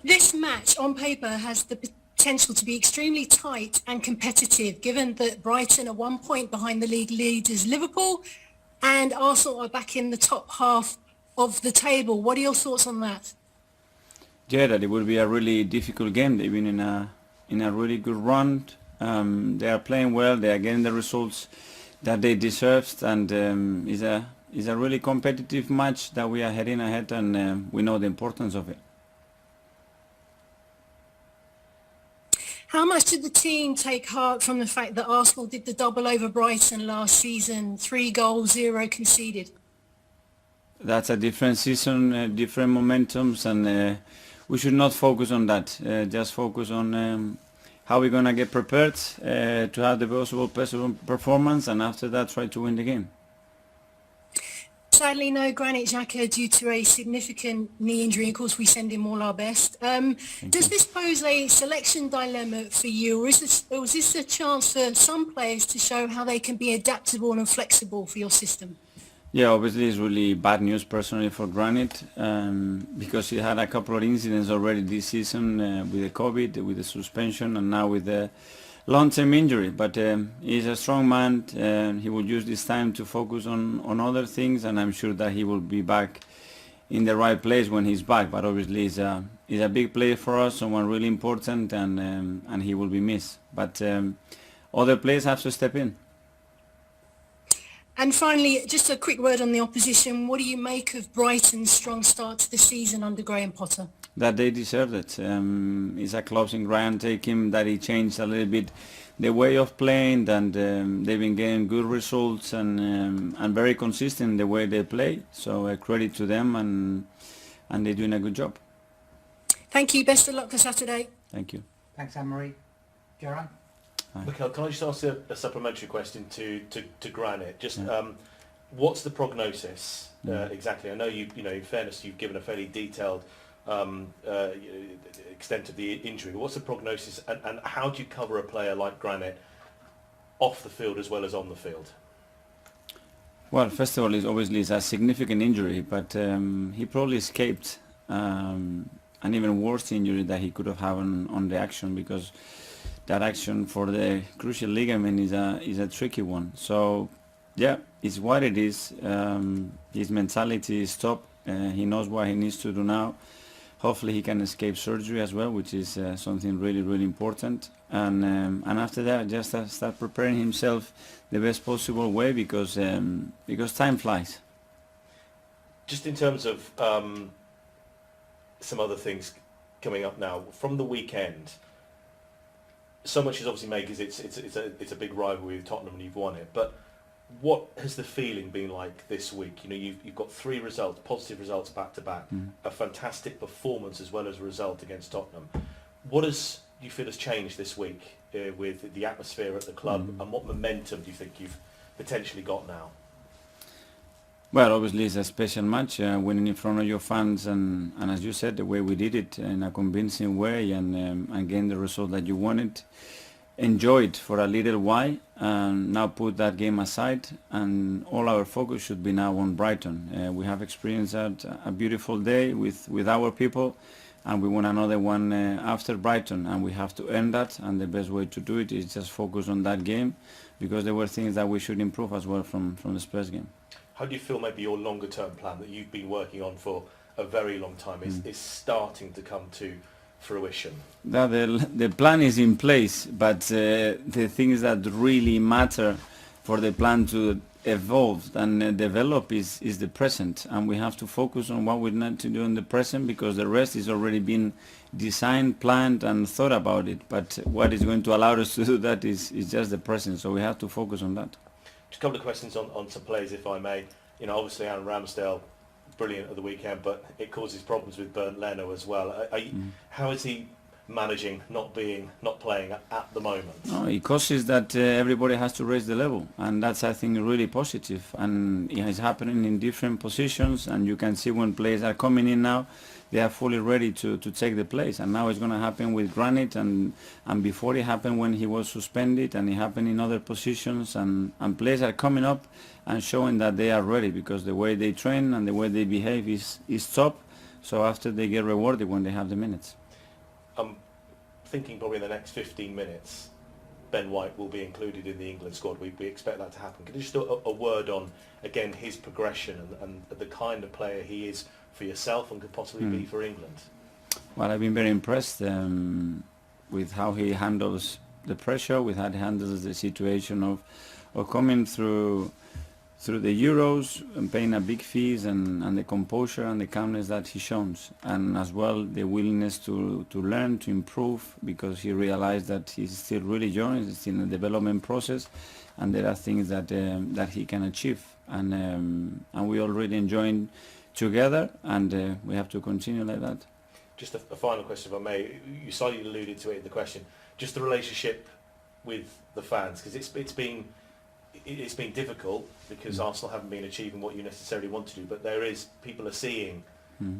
This match on paper has the potential to be extremely tight and competitive, given that Brighton are 1 point behind the league leaders Liverpool and Arsenal are back in the top half of the table. What are your thoughts on that? Yeah, that it will be a really difficult game. They've been in a really good run. They are playing well. They are getting the results that they deserved, and is a really competitive match that we are heading ahead, and we know the importance of it. How much did the team take heart from the fact that Arsenal did the double over Brighton last season, 3 goals, 0 conceded? That's a different season, different momentums, and we should not focus on that. Just focus on how we're gonna get prepared to have the possible performance, and after that try to win the game. Sadly, no Granit Xhaka due to a significant knee injury. Of course, we send him all our best. Does this pose a selection dilemma for you, or is this a chance for some players to show how they can be adaptable and flexible for your system? Yeah, obviously it's really bad news personally for Granit, because he had a couple of incidents already this season with the COVID, with the suspension, and now with the long-term injury. But he's a strong man. He will use this time to focus on other things, and I'm sure that he will be back in the right place when he's back. But obviously he's a big player for us, someone really important, and he will be missed. But other players have to step in. And finally, just a quick word on the opposition. What do you make of Brighton's strong start to the season under Graham Potter? That they deserved it. It's a closing ground take him that he changed a little bit the way of playing, and they've been getting good results and very consistent in the way they play. So credit to them, and they're doing a good job. Thank you. Best of luck for Saturday. Thank you. Thanks, Anne-Marie. Gerard? Mikel, can I just ask a supplementary question to Granit? Just what's the prognosis exactly? I know you know, in fairness, you've given a fairly detailed extent of the injury. What's the prognosis, and how do you cover a player like Granit off the field as well as on the field? Well, first of all, it's a significant injury, but he probably escaped an even worse injury that he could have had on the action, because that action for the crucial ligament is a tricky one. So yeah, it's what it is. His mentality is top. He knows what he needs to do now. Hopefully he can escape surgery as well, which is something really important. And after that, just start preparing himself the best possible way, because time flies. Just in terms of some other things coming up now from the weekend. So much is obviously made because it's a big rivalry with Tottenham and you've won it. But what has the feeling been like this week? You know, you've got 3 results, positive results back to back, a fantastic performance as well as a result against Tottenham. What do you feel has changed this week with the atmosphere at the club, and what momentum do you think you've potentially got now? Well, obviously it's a special match, winning in front of your fans, and as you said, the way we did it in a convincing way, and getting the result that you wanted. Enjoy it for a little while, and now put that game aside, and all our focus should be now on Brighton. We have experienced a beautiful day with our people, and we want another one after Brighton, and we have to earn that, and the best way to do it is just focus on that game, because there were things that we should improve as well from the Spurs game. How do you feel maybe your longer term plan that you've been working on for a very long time is starting to come to fruition? The plan is in place, but the things that really matter for the plan to evolve and develop is the present, and we have to focus on what we need to do in the present, because the rest is already been designed, planned and thought about it. But what is going to allow us to do that is just the present, so we have to focus on that. Just a couple of questions on some players, if I may. You know, obviously Aaron Ramsdale, brilliant at the weekend, but it causes problems with Bernd Leno as well. How is he managing not playing at the moment? No, it causes that everybody has to raise the level, and that's, I think, really positive. And it is happening in different positions, and you can see when players are coming in now, they are fully ready to take the place. And now it's going to happen with Granit, and before it happened when he was suspended, and it happened in other positions, and players are coming up and showing that they are ready, because the way they train and the way they behave is top. So after they get rewarded when they have the minutes. I'm thinking probably in the next 15 minutes, Ben White will be included in the England squad. We expect that to happen. Could you just a word on, again, his progression and the kind of player he is for yourself and could possibly be for England? Well, I've been very impressed with how he handles the pressure, with how he handles the situation of coming through the Euros and paying a big fees, and the composure and the calmness that he shows, and as well the willingness to learn, to improve, because he realized that he's still really young, he's still in the development process, and there are things that he can achieve, and we already enjoying together, and we have to continue like that. Just a final question, if I may. You slightly alluded to it in the question. Just the relationship with the fans, because it's been difficult because Arsenal haven't been achieving what you necessarily want to do, but people are seeing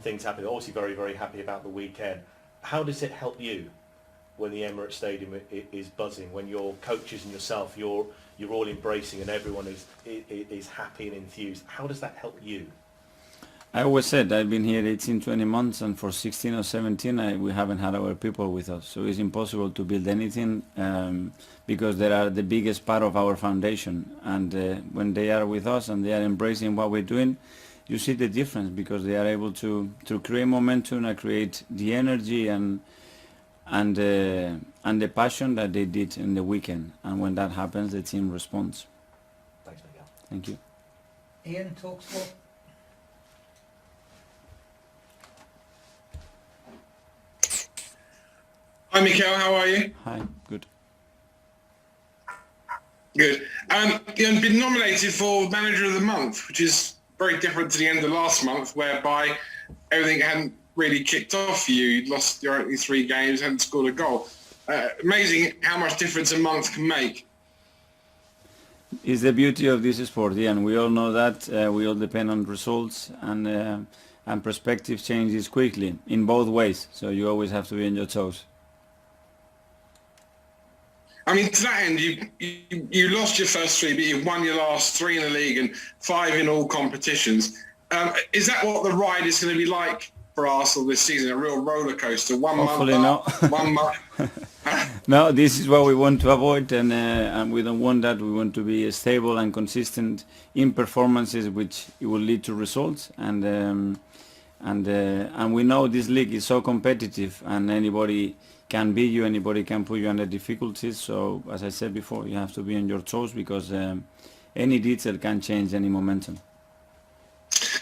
things happening. They're obviously very, very happy about the weekend. How does it help you when the Emirates Stadium is buzzing, when your coaches and yourself, you're all embracing and everyone is happy and enthused? How does that help you? I always said I've been here 18, 20 months, and for 16 or 17 we haven't had our people with us. So it's impossible to build anything because they are the biggest part of our foundation. And when they are with us and they are embracing what we're doing, you see the difference, because they are able to create momentum and create the energy and the passion that they did in the weekend. And when that happens, the team responds. Thanks, Miguel. Thank you. Ian, TalkSport. Hi, Mikel. How are you? Hi, good. Good. You've been nominated for Manager of the Month, which is very different to the end of last month, whereby everything hadn't really kicked off for you. You'd lost your only 3 games, hadn't scored a goal. Amazing how much difference a month can make. It's the beauty of this sport, and we all know that. We all depend on results, and perspective changes quickly in both ways. So you always have to be on your toes. I mean, to that end, you lost your first 3, but you've won your last 3 in the league and 5 in all competitions. Is that what the ride is going to be like for Arsenal this season? A real roller coaster? Hopefully month not. up, 1 month. No, this is what we want to avoid, and we don't want that. We want to be stable and consistent in performances, which it will lead to results. And we know this league is so competitive, and anybody can beat you, anybody can put you under difficulties. So, as I said before, you have to be on your toes, because any detail can change any momentum.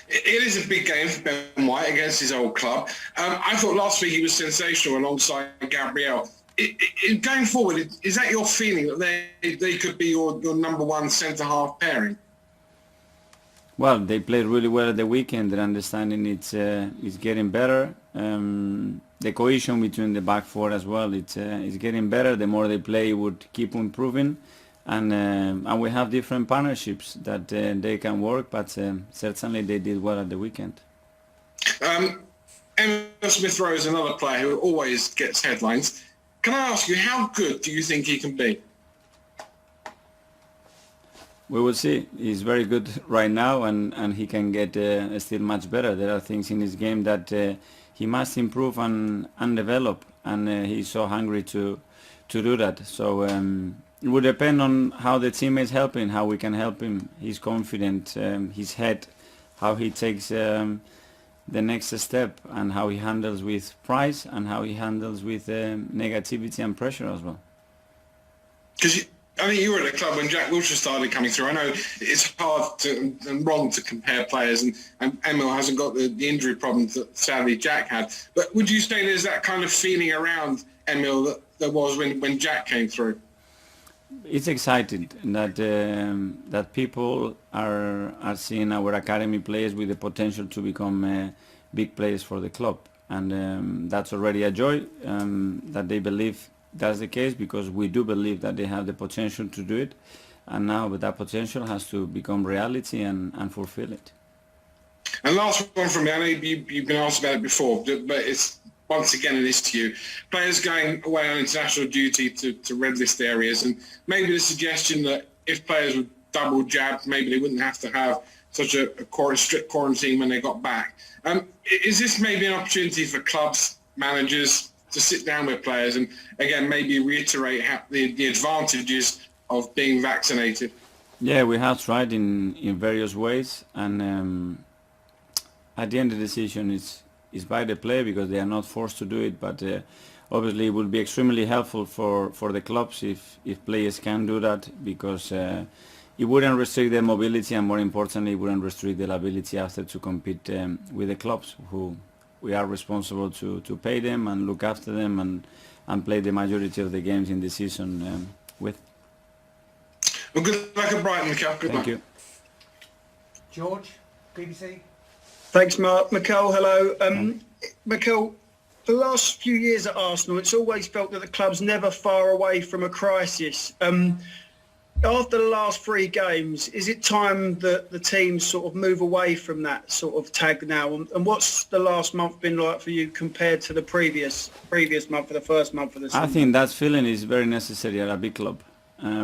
It is a big game for Ben White against his old club. I thought last week he was sensational alongside Gabriel. Going forward, is that your feeling that they could be your number 1 centre-half pairing? Well, they played really well at the weekend. Their understanding it's getting better. The cohesion between the back 4 as well, it's getting better. The more they play, it would keep improving. And we have different partnerships that they can work, but certainly they did well at the weekend. Emil Smith-Rowe is another player who always gets headlines. Can I ask you, how good do you think he can be? We will see. He's very good right now, and he can get still much better. There are things in his game that he must improve and develop, and he's so hungry to do that. So it would depend on how the teammates help him, how we can help him. He's confident, his head, how he takes the next step, and how he handles with price, and how he handles with negativity and pressure as well. Because I think you were at the club when Jack Wilshere started coming through. I know it's hard and wrong to compare players, and Emil hasn't got the injury problems that sadly Jack had. But would you say there's that kind of feeling around Emil that there was when Jack came through? It's exciting that people are seeing our academy players with the potential to become big players for the club, and that's already a joy that they believe that's the case, because we do believe that they have the potential to do it, and now that potential has to become reality and fulfill it. And last one from me, I know you've been asked about it before, but it's once again it is to you. Players going away on international duty to red list areas, and maybe the suggestion that if players were double jabbed, maybe they wouldn't have to have such a strict quarantine when they got back. Is this maybe an opportunity for clubs, managers, to sit down with players and again maybe reiterate how the advantages of being vaccinated? Yeah, we have tried in various ways, and at the end the decision is by the player because they are not forced to do it. But obviously it will be extremely helpful for the clubs if players can do that, because it wouldn't restrict their mobility, and more importantly, it wouldn't restrict their ability after to compete with the clubs, who we are responsible to pay them and look after them and play the majority of the games in the season with. Well, good luck at Brighton, Mikel. Good luck. Thank you. George, BBC. Thanks, Mark. Mikel, hello. Mikel, the last few years at Arsenal, it's always felt that the club's never far away from a crisis. After the last 3 games, is it time that the team sort of move away from that sort of tag now? And what's the last month been like for you compared to the previous month, for the first month of the season? I think that feeling is very necessary at a big club,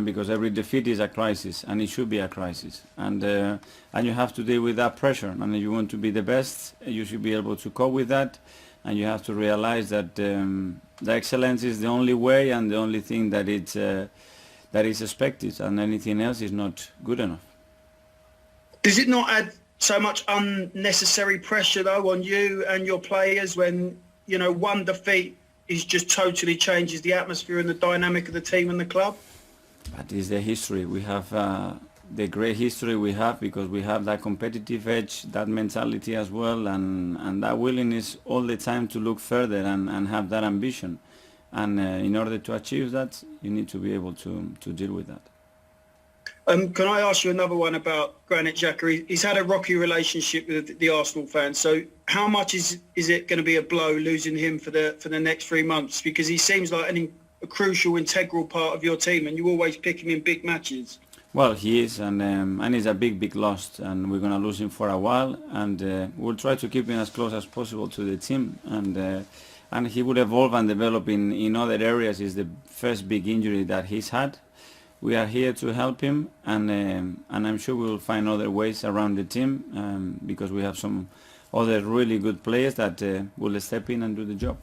because every defeat is a crisis, and it should be a crisis, and you have to deal with that pressure. And if you want to be the best, you should be able to cope with that, and you have to realize that the excellence is the only way and the only thing that is expected, and anything else is not good enough. Does it not add so much unnecessary pressure though on you and your players when, you know, one defeat is just totally changes the atmosphere and the dynamic of the team and the club? But it's the history. We have the great history we have, because we have that competitive edge, that mentality as well, and that willingness all the time to look further and have that ambition. And in order to achieve that, you need to be able to deal with that. Can I ask you another one about Granit Xhaka? He's had a rocky relationship with the Arsenal fans. So how much is it going to be a blow losing him for the next 3 months? Because he seems like a crucial, integral part of your team, and you always pick him in big matches. Well, he is, and he's a big loss, and we're going to lose him for a while, and we'll try to keep him as close as possible to the team, and he will evolve and develop in other areas. It's the first big injury that he's had. We are here to help him, and I'm sure we'll find other ways around the team, because we have some other really good players that will step in and do the job.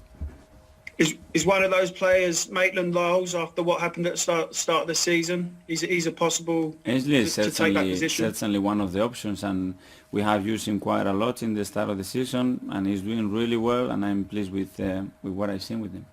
Is one of those players Maitland-Niles after what happened at the start of the season? He's a possible to take that position? Certainly one of the options, and we have used him quite a lot in the start of the season, and he's doing really well, and I'm pleased with what I've seen with him.